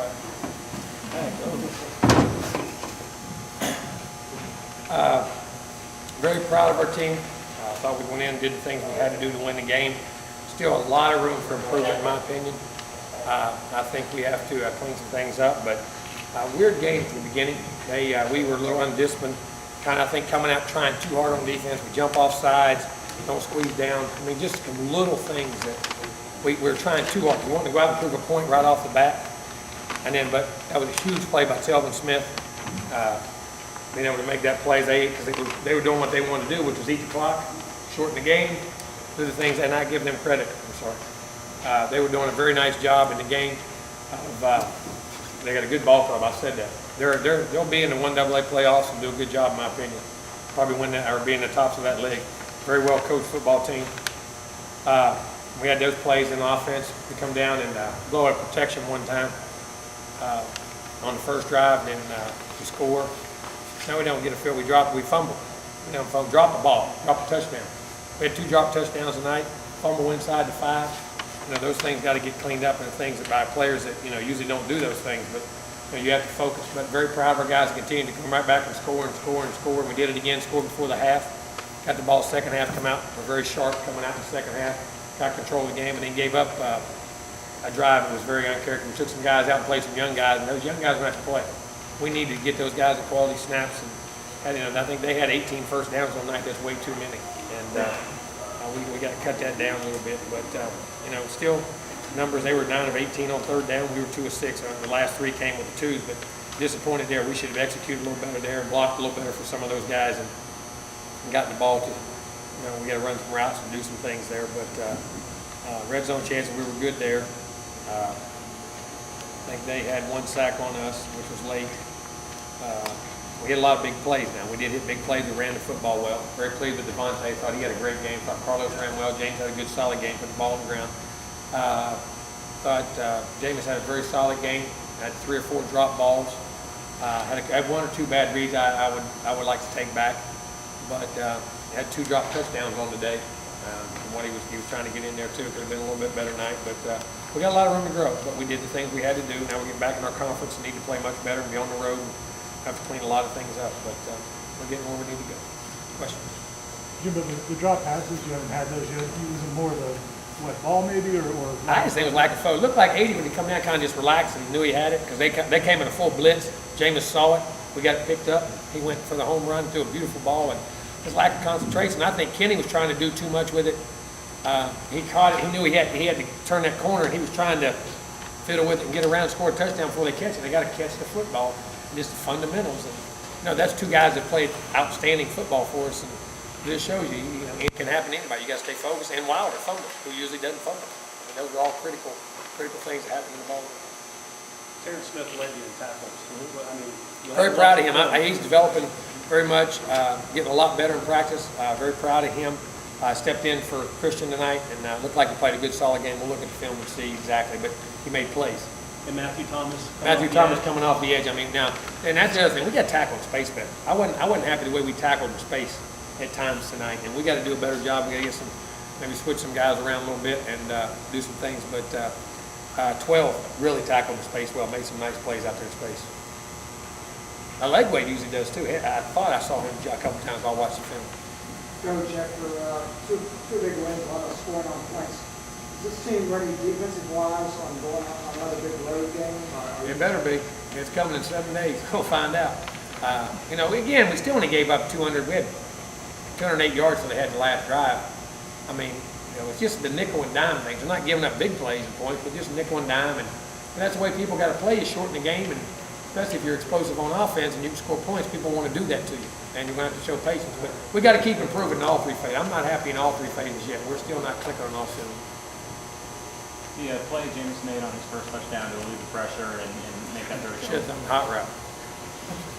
quiet. Very proud of our team. I thought we went in and did the things we had to do to win the game. Still a lot of room for improvement, in my opinion. I think we have to clean some things up, but weird game from the beginning. We were a little undisciplined, kind of, I think, coming out trying too hard on defense. We jump off sides, don't squeeze down. I mean, just some little things that we were trying too hard. We wanted to go out and prove a point right off the bat. And then, but that was a huge play by Telvin Smith. Being able to make that play, because they were doing what they wanted to do, which was eat the clock, shorten the game, do the things, and I give them credit. I'm sorry. They were doing a very nice job in the game. They got a good ball club. I said that. They'll be in the 1AA playoffs and do a good job, in my opinion. Probably win that, or be in the tops of that league. Very well coached football team. We had those plays in offense to come down and blow out protection one time on the first drive, and to score. Now we don't get a field. We fumble. We don't fumble. Drop the ball. Drop a touchdown. We had 2 drop touchdowns tonight. Fumble inside the 5. You know, those things got to get cleaned up, and things that by players that usually don't do those things. But you have to focus. But very proud of our guys to continue to come right back and score and score and score. And we did it again. Scored before the half. Got the ball second half. Come out. We're very sharp coming out in the second half. Got control of the game, and then gave up a drive that was very uncharacteristic. We took some guys out and played some young guys, and those young guys went to play. We needed to get those guys the quality snaps, and I think they had 18 first downs on night. That's way too many, and we got to cut that down a little bit. But still numbers. They were 9 of 18 on third down. We were 2 of 6. The last 3 came with the 2s, but disappointed there. We should have executed a little better there and blocked a little better for some of those guys, and gotten the ball to. We got to run some routes and do some things there. But red zone chances, we were good there. I think they had 1 sack on us, which was late. We hit a lot of big plays now. We did hit big plays. We ran the football well. Very pleased with Devontae. Thought he had a great game. Thought Carlos ran well. James had a good, solid game. Put the ball on the ground. Thought James had a very solid game. Had 3 or 4 drop balls. Had 1 or 2 bad reads I would like to take back. But had 2 drop touchdowns on the day. From what he was trying to get in there too. Could have been a little bit better night. But we got a lot of room to grow. But we did the things we had to do. Now we're getting back in our conference and need to play much better and be on the road. Have to clean a lot of things up, but we're getting where we need to go. Questions? Jimbo, the drop passes, you haven't had those yet. You using more of the ball maybe, or I just think it was lack of focus. It looked like 80 when he come down, kind of just relaxed and knew he had it, because they came in a full blitz. Jameis saw it. We got it picked up. He went for the home run, threw a beautiful ball, and his lack of concentration. I think Kenny was trying to do too much with it. He caught it. He knew he had to turn that corner, and he was trying to fiddle with it and get around and score a touchdown before they catch it. They got to catch the football. Just the fundamentals. And, that's 2 guys that played outstanding football for us. And this shows you, it can happen to anybody. You got to stay focused. And Wilder fumbled, who usually doesn't fumble. Those are all critical things that happen in the ball. Terrence Smith led you in tackles. Very proud of him. He's developing very much, getting a lot better in practice. Very proud of him. Stepped in for Christian tonight, and looked like he played a good, solid game. We'll look at the film and see exactly, but he made plays. And Matthew Thomas coming off the edge. Now, and that's the other thing. We got to tackle in space better. I wasn't happy the way we tackled in space at times tonight, and we got to do a better job. We got to get maybe switch some guys around a little bit and do some things. But 12 really tackled in space well, made some nice plays out there in space. Leg weight usually does too. I thought I saw him a couple times while I watched the film. Coach, after two big wins, a lot of scoring on points. Is this team ready defensive-wise on going on another big road game? It better be. It's coming in 7 days. We'll find out. Again, we still only gave up 200. We had 208 yards that they had in the last drive. It's just the nickel and dime things. We're not giving up big plays and points, but just nickel and dime. And that's the way people got to play. You shorten the game, and especially if you're explosive on offense and you can score points, people want to do that to you. And you're going to have to show patience. But we got to keep improving in all 3 phases. I'm not happy in all 3 phases yet. We're still not clicking on all 7. The play James made on his first touchdown to relieve the pressure and make that third Should have down. done hot route.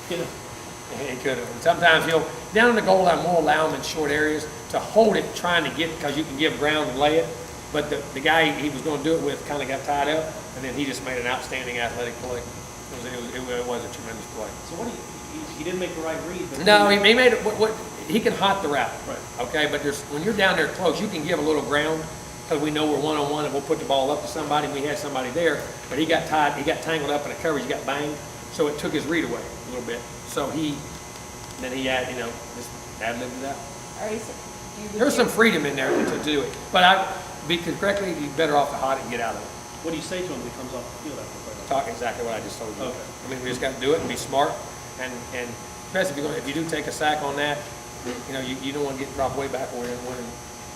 He could have. And sometimes down in the goal line, we'll allow him in short areas to hold it, trying to get, because you can give ground and lay it. But the guy he was going to do it with kind of got tied up, and then he just made an outstanding athletic play. It was a tremendous play. So he didn't make the right read. But no, he made it. He can hot the route. Right. Okay, but when you're down there close, you can give a little ground, because we know we're one-on-one and we'll put the ball up to somebody and we had somebody there, but he got tangled up in a coverage, he got banged, so it took his read away a little bit. So then he had, just ad-libbed it out. All right, so There's some freedom in there to do it, but because correctly, you're better off to hot it and get out of it. What do you say to him when he comes off the field after the play? Talk exactly what I just told you. Okay. I mean, we just got to do it and be smart, and especially if you do take a sack on that, you don't want to get dropped way back where you're winning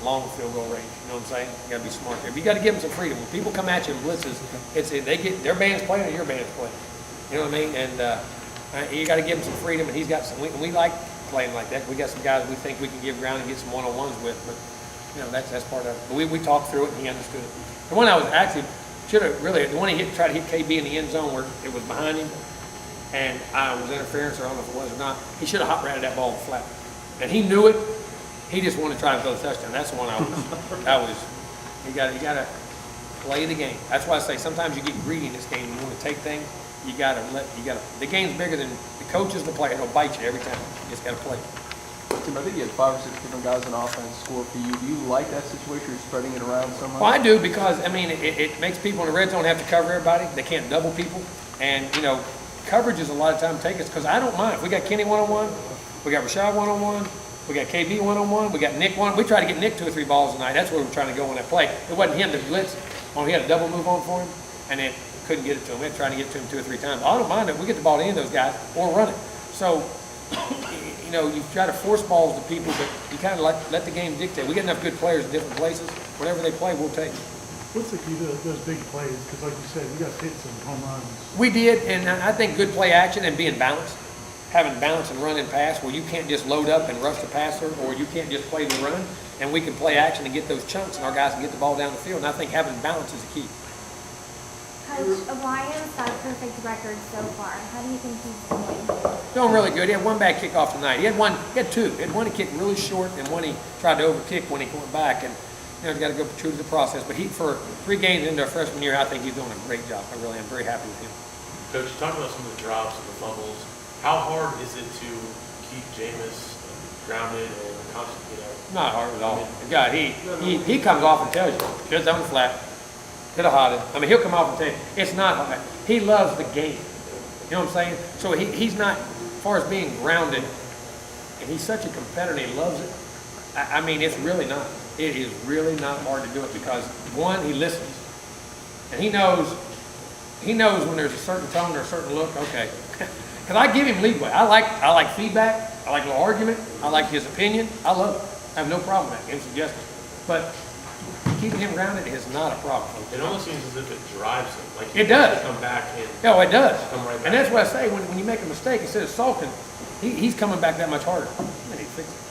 long field goal range. You know what I'm saying? You got to be smart there. But you got to give them some freedom. When people come at you in blitzes, they get their band's playing or your band's playing. You know what I mean? And you got to give them some freedom. And he's got some. We like playing like that. We got some guys we think we can give ground and get some one-on-ones with. But that's part of it. But we talked through it and he understood it. The one I was actually the one he tried to hit KB in the end zone where it was behind him, and I was interference, or I don't know if it was or not. He should have hot ratted that ball flat, and he knew it. He just wanted to try to throw the touchdown. That's the one you got to play the game. That's why I say sometimes you get greedy in this game. You want to take things. The game's bigger than the coaches, the player. It'll bite you every time. You just got to play. Tim, I think you had 5 or 6 different guys on offense score for you. Do you like that situation? You're spreading it around so much? Well, I do because, it makes people in the red zone have to cover everybody. They can't double people. And, coverages a lot of time take us because I don't mind. We got Kenny one-on-one. We got Rashad one-on-one. We got KB one-on-one. We got Nick one. We tried to get Nick 2 or 3 balls tonight. That's where we were trying to go on that play. It wasn't him that blitzed. He had a double move on for him, and then couldn't get it to him. We had to try to get it to him 2 or 3 times. I don't mind it. We get the ball to any of those guys or run it. So, you try to force balls to people, but you kind of let the game dictate. We got enough good players in different places. Whenever they play, we'll take it. What's the key to those big plays? Because like you said, you guys hit some home runs. We did, and I think good play action and being balanced, having balance and run and pass, where you can't just load up and rush the passer, or you can't just play the run, and we can play action and get those chunks, and our guys can get the ball down the field. And I think having balance is the key. Coach, Elias got a perfect record so far. How do you think he's doing? Doing really good. He had one bad kickoff tonight. He had 2. He had one he kicked really short, and one he tried to overkick when he went back. And he's got to go true to the process. But for 3 games into our freshman year, I think he's doing a great job. I really am very happy with him. Coach, you talked about some of the drops and the fumbles. How hard is it to keep Jameis grounded and constantly, Not hard at all. The guy, he comes off and tells you, just on the flat. Could have hot it. He'll come off and tell you, it's not hard. He loves the game. You know what I'm saying? So he's not, as far as being grounded, and he's such a competitor, he loves it. It's really not. It is really not hard to do it because, one, he listens. And he knows when there's a certain tone or a certain look, okay. Because I give him leeway. I like feedback. I like a little argument. I like his opinion. I love it. I have no problem with that, him suggesting. But keeping him grounded is not a problem. it almost seems as if it drives him. Like he It does. wants to come back and No, it does. come right back. And that's what I say, when you make a mistake, instead of sulking, he's coming back that much harder. And he fixes it.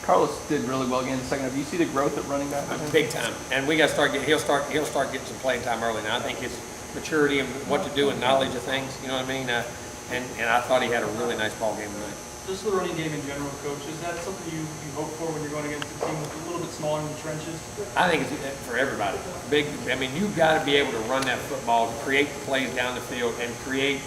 Carlos did really well again in the second half. Do you see the growth at running back? Big time. And we got to start getting, he'll start getting some playing time early now. I think his maturity and what to do and knowledge of things, you know what I mean? And I thought he had a really nice ball game tonight. Just the running game in general, Coach, is that something you hope for when you're going against a team that's a little bit smaller in the trenches? I think it's for everybody. You've got to be able to run that football, to create the plays down the field, and create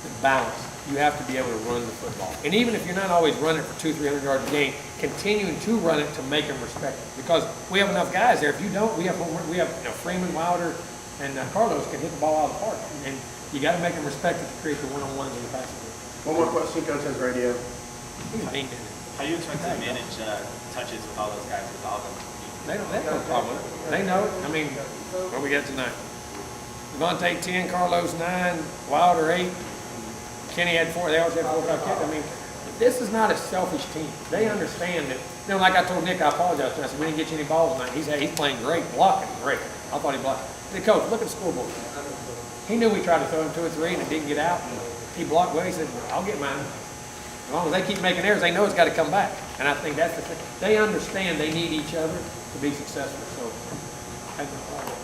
the balance. You have to be able to run the football. And even if you're not always running for 200-300 yards a game, continuing to run it to make them respect it. Because we have enough guys there. If you don't, we have Freeman, Wilder, and Carlos can hit the ball out of the park. And you got to make them respect it to create the one-on-ones in the passing game. One more question, Coach has radio. He's mean, isn't he? How do you expect to manage touches with all those guys, with all of them? They have no problem with it. They know it. What we got tonight? Devontae 10, Carlos 9, Wilder 8, Kenny had 4. They always had 4 or 5 kids. This is not a selfish team. They understand that. Like I told Nick, I apologize to him. I said, we didn't get you any balls tonight. He's playing great, blocking great. I thought he blocked. I said, Coach, look at the scoreboard. He knew we tried to throw him 2 or 3 and it didn't get out. And he blocked well. He said, I'll get mine. As long as they keep making errors, they know it's got to come back. And I think that's the thing. They understand they need each other to be successful. So, I have no problem.